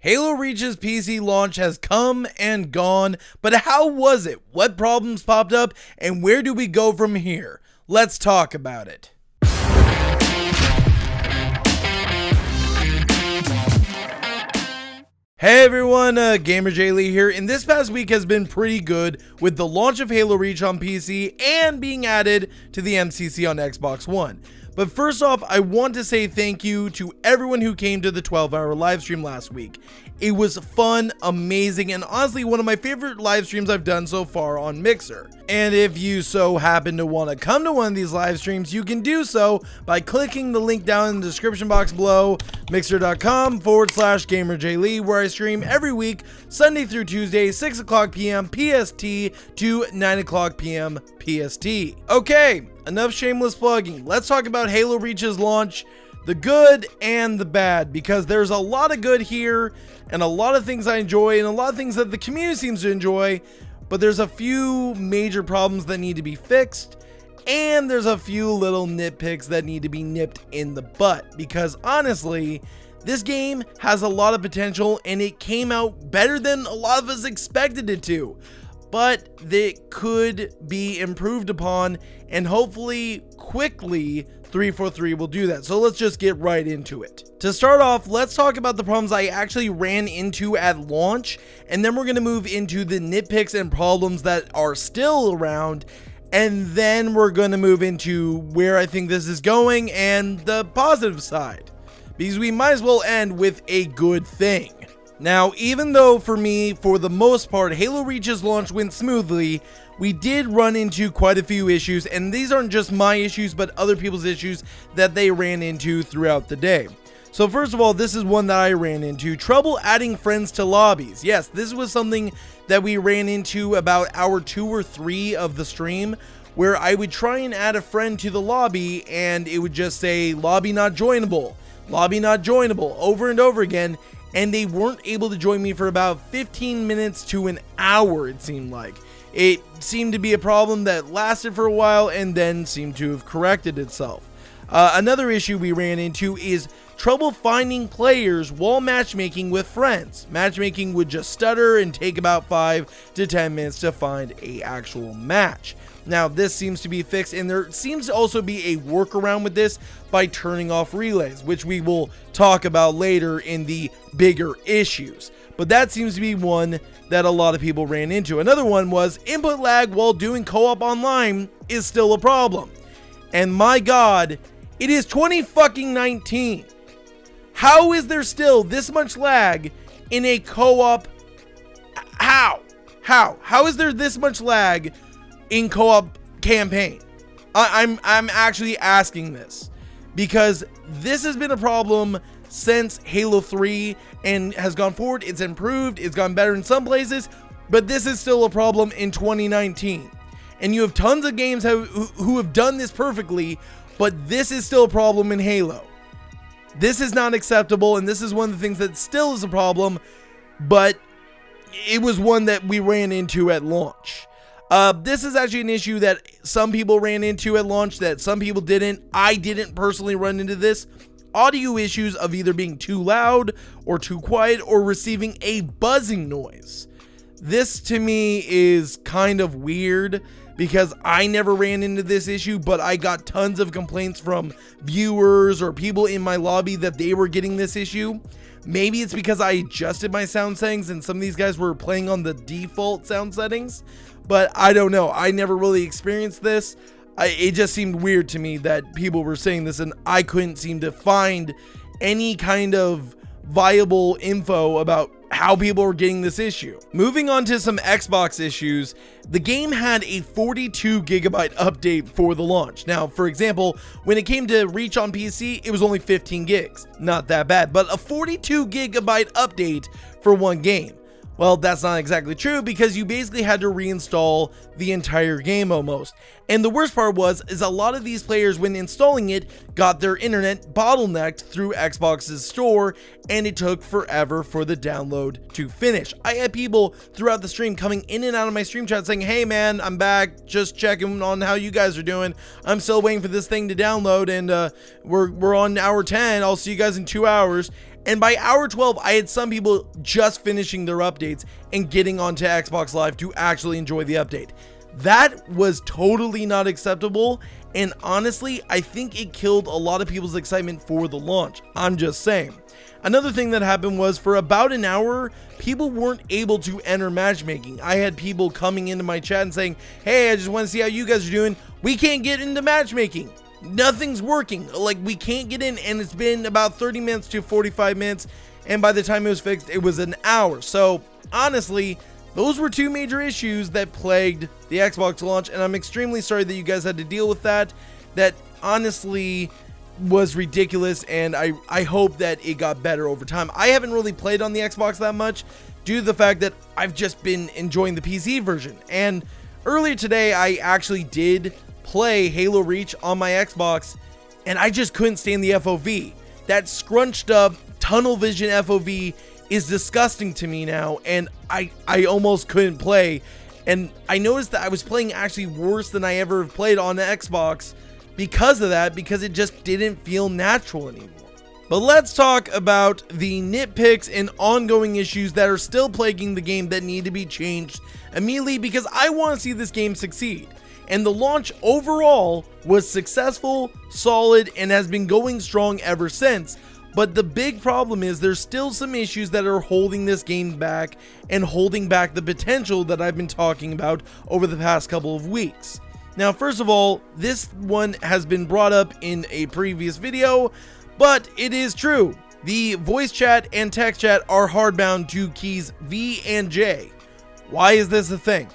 Halo Reach's PC launch has come and gone, but how was it? What problems popped up, and where do we go from here? Let's talk about it. Hey everyone, GamerJlee here, and this past week has been pretty good with the launch of Halo Reach on PC and being added to the MCC on Xbox One. But first off, I want to say thank you to everyone who came to the 12-hour live stream last week. It was fun, amazing, and honestly one of my favorite live streams I've done so far on Mixer. And if you so happen to want to come to one of these live streams, you can do so by clicking the link down in the description box below, mixer.com/GamerJlee, where I stream every week, Sunday through Tuesday, 6 o'clock p.m. PST to 9 o'clock p.m. PST. Okay, enough shameless plugging. Let's talk about Halo Reach's launch, the good and the bad, because there's a lot of good here and a lot of things I enjoy and a lot of things that the community seems to enjoy, but there's a few major problems that need to be fixed, and there's a few little nitpicks that need to be nipped in the butt, because honestly, this game has a lot of potential and it came out better than a lot of us expected it to, but it could be improved upon, and hopefully quickly 343 will do that. So let's just get right into it. To start off, let's talk about the problems I actually ran into at launch, and then we're going to move into the nitpicks and problems that are still around, and then we're going to move into where I think this is going and the positive side, because we might as well end with a good thing. Now, even though for me, for the most part, Halo Reach's launch went smoothly, we did run into quite a few issues, and these aren't just my issues, but other people's issues that they ran into throughout the day. So first of all, this is one that I ran into: trouble adding friends to lobbies. Yes, this was something that we ran into about hour 2 or 3 of the stream, where I would try and add a friend to the lobby, and it would just say, lobby not joinable, over and over again, and they weren't able to join me for about 15 minutes to an hour, it seemed like. It seemed to be a problem that lasted for a while and then seemed to have corrected itself. Another issue we ran into is trouble finding players while matchmaking with friends. Matchmaking would just stutter and take about 5 to 10 minutes to find an actual match. Now, this seems to be fixed, and there seems to also be a workaround with this by turning off relays, which we will talk about later in the bigger issues. But that seems to be one that a lot of people ran into. Another one was input lag while doing co-op online is still a problem. And my God, it is 2019. How is there still this much lag in a co-op? How is there this much lag in co-op campaign? I'm actually asking this, because this has been a problem since Halo 3 and has gone forward. It's improved, it's gone better in some places, but this is still a problem in 2019. And you have tons of games who have done this perfectly, but this is still a problem in Halo. This is not acceptable, and this is one of the things that still is a problem, but it was one that we ran into at launch. This is actually an issue that some people ran into at launch that some people didn't. I didn't personally run into this. Audio issues of either being too loud or too quiet or receiving a buzzing noise. This to me is kind of weird, because I never ran into this issue, but I got tons of complaints from viewers or people in my lobby that they were getting this issue. Maybe it's because I adjusted my sound settings and some of these guys were playing on the default sound settings, but I don't know. I never really experienced this. It just seemed weird to me that people were saying this, and I couldn't seem to find any kind of viable info about how people were getting this issue. Moving on to some Xbox issues, the game had a 42 gigabyte update for the launch. Now, for example, when it came to Reach on PC, it was only 15 gigs. Not that bad, but a 42 gigabyte update for one game. Well, that's not exactly true, because you basically had to reinstall the entire game almost. And the worst part is a lot of these players, when installing it, got their internet bottlenecked through Xbox's store, and it took forever for the download to finish. I had people throughout the stream coming in and out of my stream chat saying, hey man, I'm back, just checking on how you guys are doing. I'm still waiting for this thing to download, and we're on hour 10. I'll see you guys in 2 hours. And by hour 12, I had some people just finishing their updates and getting onto Xbox Live to actually enjoy the update. That was totally not acceptable, and honestly, I think it killed a lot of people's excitement for the launch. I'm just saying. Another thing that happened was for about an hour, people weren't able to enter matchmaking. I had people coming into my chat and saying, hey, I just want to see how you guys are doing. We can't get into matchmaking. Nothing's working. Like, we can't get in, and it's been about 30 minutes to 45 minutes, and by the time it was fixed, it was an hour. So, honestly, those were two major issues that plagued the Xbox launch, and I'm extremely sorry that you guys had to deal with that. That honestly was ridiculous, and I hope that it got better over time. I haven't really played on the Xbox that much due to the fact that I've just been enjoying the PC version. And earlier today, I actually did play Halo Reach on my Xbox, and I just couldn't stand the FOV. That scrunched up tunnel vision FOV is disgusting to me now, and I almost couldn't play. And I noticed that I was playing actually worse than I ever played on the Xbox because of that, because it just didn't feel natural anymore. But let's talk about the nitpicks and ongoing issues that are still plaguing the game that need to be changed immediately, because I want to see this game succeed. And the launch overall was successful, solid, and has been going strong ever since. But the big problem is there's still some issues that are holding this game back and holding back the potential that I've been talking about over the past couple of weeks. Now, first of all, this one has been brought up in a previous video, but it is true. The voice chat and text chat are hardbound to keys V and J. Why is this a thing?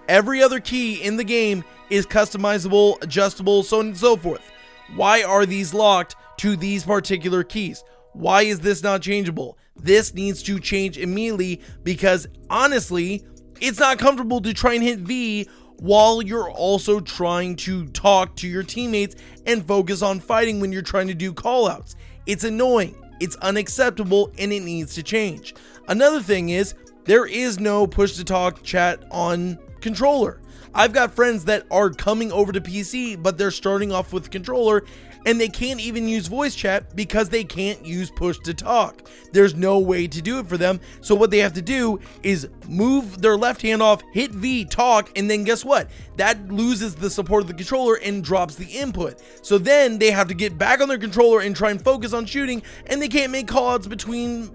Every other key in the game is customizable, adjustable, so on and so forth. Why are these locked to these particular keys? Why is this not changeable? This needs to change immediately, because honestly, it's not comfortable to try and hit V while you're also trying to talk to your teammates and focus on fighting when you're trying to do callouts. It's annoying, it's unacceptable, and it needs to change. Another thing is, there is no push to talk chat on controller. I've got friends that are coming over to PC, but they're starting off with controller, and they can't even use voice chat because they can't use push to talk. There's no way to do it for them. So what they have to do is move their left hand off, hit V, talk, and then guess what? That loses the support of the controller and drops the input. So then they have to get back on their controller and try and focus on shooting, and they can't make callouts between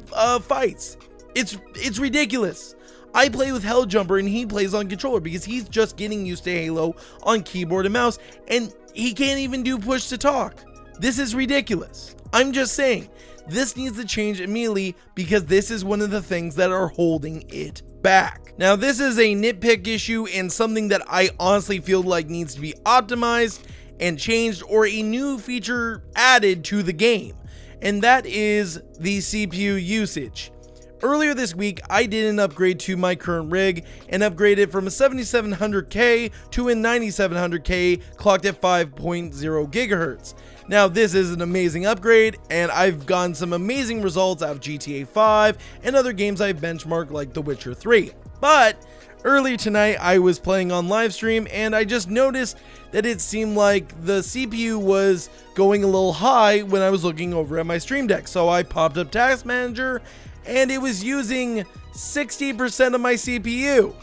fights. It's ridiculous. I play with Helljumper and he plays on controller because he's just getting used to Halo on keyboard and mouse, and he can't even do push to talk. This is ridiculous. I'm just saying, this needs to change immediately because this is one of the things that are holding it back. Now, this is a nitpick issue and something that I honestly feel like needs to be optimized and changed, or a new feature added to the game, and that is the CPU usage. Earlier this week, I did an upgrade to my current rig and upgraded from a 7700K to a 9700K clocked at 5.0 gigahertz. Now, this is an amazing upgrade, and I've gotten some amazing results out of GTA 5 and other games I've benchmarked like The Witcher 3. But earlier tonight, I was playing on livestream, and I just noticed that it seemed like the CPU was going a little high when I was looking over at my stream deck. So I popped up Task Manager, and it was using 60% of my CPU,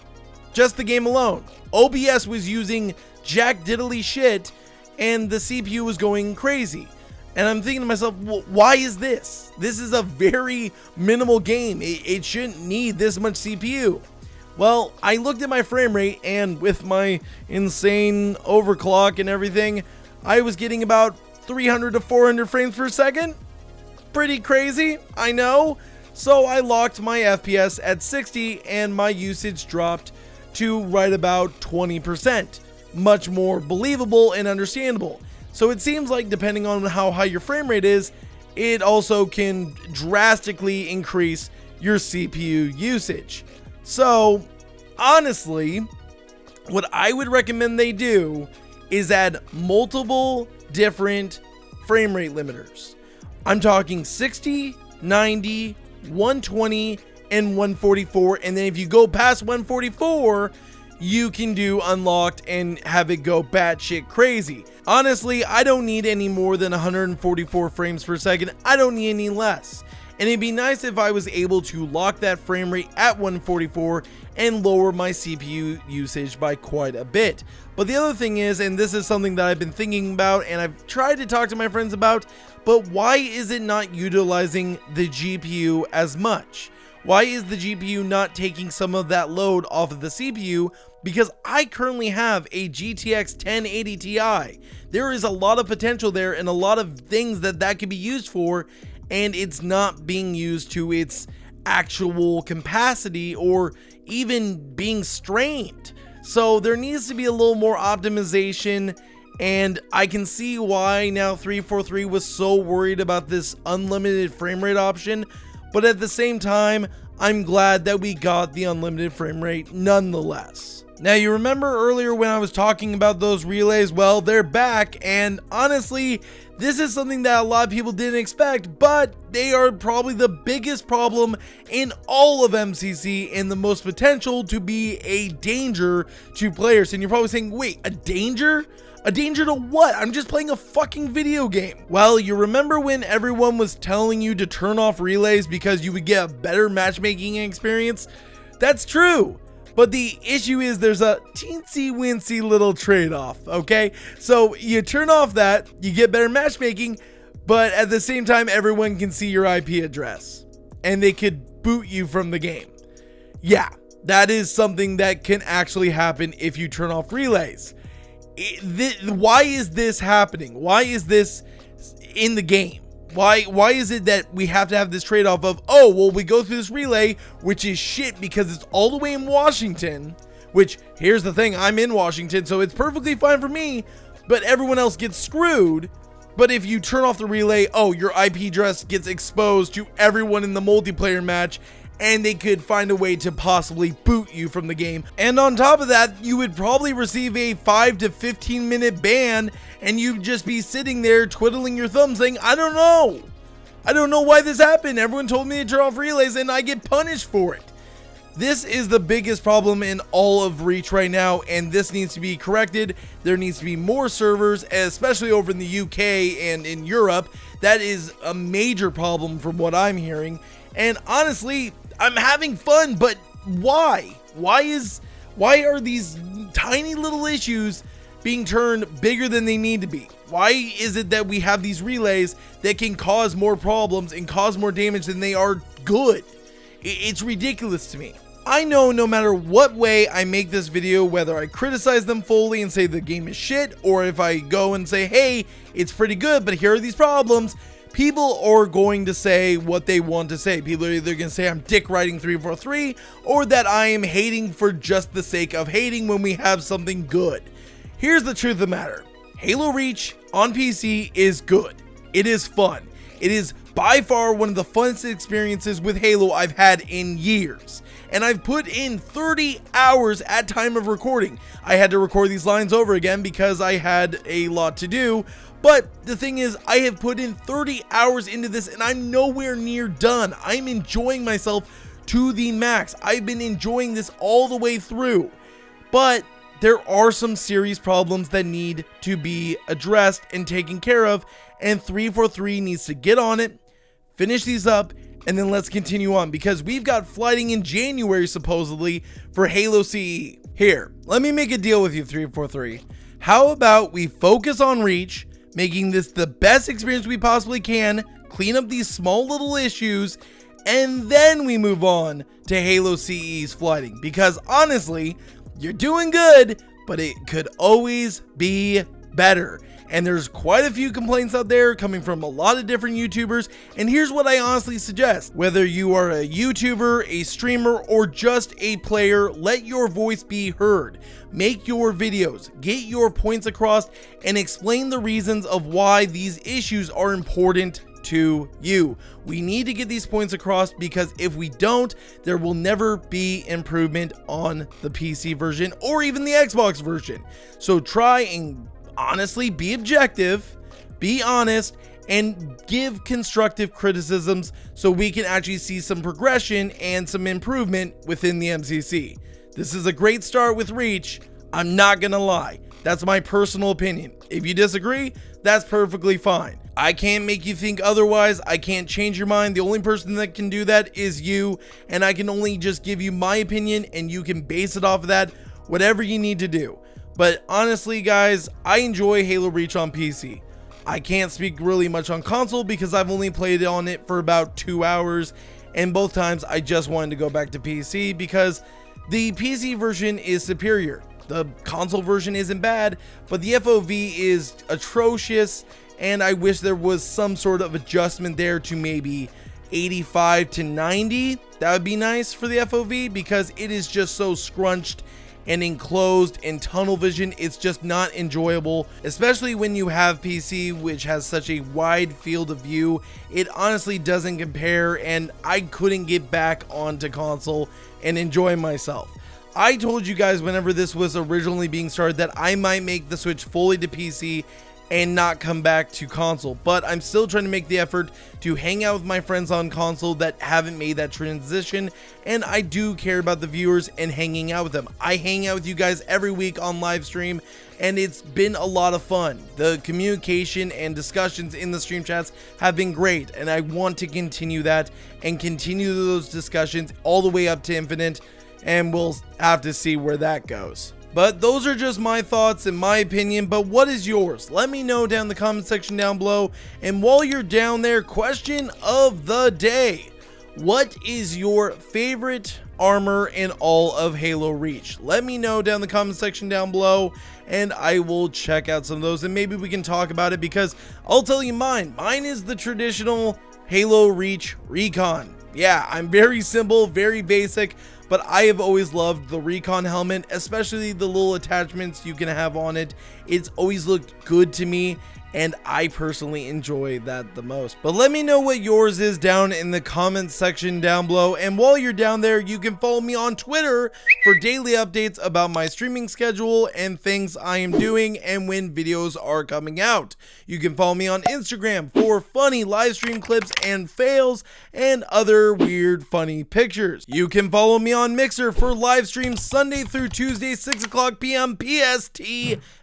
just the game alone. OBS was using jack diddly shit, and the CPU was going crazy. And I'm thinking to myself, well, why is this? This is a very minimal game. It shouldn't need this much CPU. Well, I looked at my frame rate, and with my insane overclock and everything, I was getting about 300 to 400 frames per second. Pretty crazy, I know. So I locked my FPS at 60 and my usage dropped to right about 20%. Much more believable and understandable. So it seems like depending on how high your frame rate is, it also can drastically increase your CPU usage. So honestly, what I would recommend they do is add multiple different frame rate limiters. I'm talking 60, 90, 120 and 144, and then if you go past 144, you can do unlocked and have it go batshit crazy. Honestly, I don't need any more than 144 frames per second. I don't need any less. and it'd be nice if I was able to lock that frame rate at 144 and lower my CPU usage by quite a bit. But the other thing is, and this is something that I've been thinking about and I've tried to talk to my friends about, but why is it not utilizing the GPU as much? Why is the GPU not taking some of that load off of the CPU? Because I currently have a GTX 1080 Ti. There is a lot of potential there and a lot of things that could be used for, and it's not being used to its actual capacity or even being strained. So there needs to be a little more optimization, and I can see why now 343 was so worried about this unlimited frame rate option, but at the same time, I'm glad that we got the unlimited frame rate nonetheless. Now, you remember earlier when I was talking about those relays? Well, they're back, and honestly, this is something that a lot of people didn't expect, but they are probably the biggest problem in all of MCC and the most potential to be a danger to players. And you're probably saying, wait, a danger? A danger to what? I'm just playing a fucking video game. Well, you remember when everyone was telling you to turn off relays because you would get a better matchmaking experience? That's true. But the issue is there's a teensy wincy little trade-off, okay? So you turn off that, you get better matchmaking, but at the same time, everyone can see your IP address and they could boot you from the game. Yeah, that is something that can actually happen if you turn off relays. Why is this happening? Why is this in the game? Why is it that we have to have this trade-off of, oh, well, we go through this relay, which is shit because it's all the way in Washington, which, here's the thing, I'm in Washington, so it's perfectly fine for me, but everyone else gets screwed. But if you turn off the relay, oh, your IP address gets exposed to everyone in the multiplayer match, and they could find a way to possibly boot you from the game. And on top of that, you would probably receive a 5 to 15 minute ban, and you'd just be sitting there twiddling your thumbs saying, I don't know why this happened. Everyone told me to turn off relays and I get punished for it. This is the biggest problem in all of Reach right now, and this needs to be corrected. There needs to be more servers, especially over in the UK and in Europe. That is a major problem from what I'm hearing. And honestly, I'm having fun, but why? Why are these tiny little issues being turned bigger than they need to be? Why is it that we have these relays that can cause more problems and cause more damage than they are good? It's ridiculous to me. I know no matter what way I make this video, whether I criticize them fully and say the game is shit, or if I go and say, hey, it's pretty good, but here are these problems, people are going to say what they want to say. People are either going to say I'm dick riding 343 or that I am hating for just the sake of hating when we have something good. Here's the truth of the matter. Halo Reach on PC is good. It is fun. It is by far one of the funnest experiences with Halo I've had in years. And I've put in 30 hours at time of recording. I had to record these lines over again because I had a lot to do. But the thing is, I have put in 30 hours into this and I'm nowhere near done. I'm enjoying myself to the max. I've been enjoying this all the way through. But there are some serious problems that need to be addressed and taken care of. And 343 needs to get on it, finish these up, and then let's continue on, because we've got flighting in January supposedly for Halo CE. Here, let me make a deal with you, 343. How about we focus on Reach, making this the best experience we possibly can, clean up these small little issues, and then we move on to Halo CE's flighting, because honestly, you're doing good, but it could always be better. And there's quite a few complaints out there coming from a lot of different YouTubers. And here's what I honestly suggest. Whether you are a YouTuber, a streamer, or just a player, let your voice be heard. Make your videos, get your points across, and explain the reasons of why these issues are important to you. We need to get these points across, because if we don't, there will never be improvement on the PC version or even the Xbox version. So try and honestly be objective, be honest, and give constructive criticisms so we can actually see some progression and some improvement within the MCC. This is a great start with Reach. I'm not gonna lie. That's my personal opinion. If you disagree, that's perfectly fine. I can't make you think otherwise. I can't change your mind. The only person that can do that is you, and I can only just give you my opinion, and you can base it off of that, whatever you need to do. But honestly, guys, I enjoy Halo Reach on PC. I can't speak really much on console because I've only played on it for about 2 hours, and both times I just wanted to go back to PC because the PC version is superior. The console version isn't bad, but the FOV is atrocious, and I wish there was some sort of adjustment there to maybe 85 to 90. That would be nice for the FOV because it is just so scrunched and enclosed and tunnel vision. It's just not enjoyable, especially when you have PC, which has such a wide field of view. It honestly doesn't compare, and I couldn't get back onto console and enjoy myself. I told you guys whenever this was originally being started that I might make the switch fully to PC and not come back to console, but I'm still trying to make the effort to hang out with my friends on console that haven't made that transition, and I do care about the viewers and hanging out with them. I hang out with you guys every week on live stream, and it's been a lot of fun. The communication and discussions in the stream chats have been great, and I want to continue that and continue those discussions all the way up to infinite, and we'll have to see where that goes. But those are just my thoughts and my opinion, but what is yours? Let me know down in the comment section down below. And while you're down there, question of the day. What is your favorite armor in all of Halo Reach? Let me know down in the comment section down below, and I will check out some of those, and maybe we can talk about it, because I'll tell you mine. Mine is the traditional Halo Reach Recon. Yeah, I'm very simple, very basic, but I have always loved the Recon helmet, especially the little attachments you can have on it. It's always looked good to me, and I personally enjoy that the most. But let me know what yours is down in the comment section down below. And while you're down there, you can follow me on Twitter for daily updates about my streaming schedule and things I am doing and when videos are coming out. You can follow me on Instagram for funny live stream clips and fails and other weird funny pictures. You can follow me on Mixer for live streams Sunday through Tuesday, 6 o'clock p.m. PST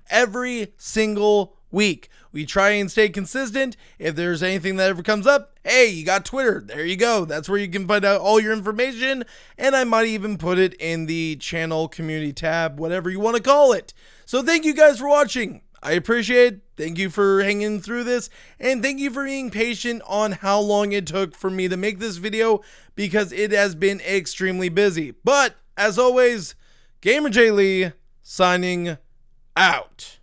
every single week. We try and stay consistent. If there's anything that ever comes up, hey, you got Twitter. There you go. That's where you can find out all your information. And I might even put it in the channel community tab, whatever you want to call it. So thank you guys for watching. I appreciate it. Thank you for hanging through this. And thank you for being patient on how long it took for me to make this video, because it has been extremely busy. But as always, GamerJlee signing out.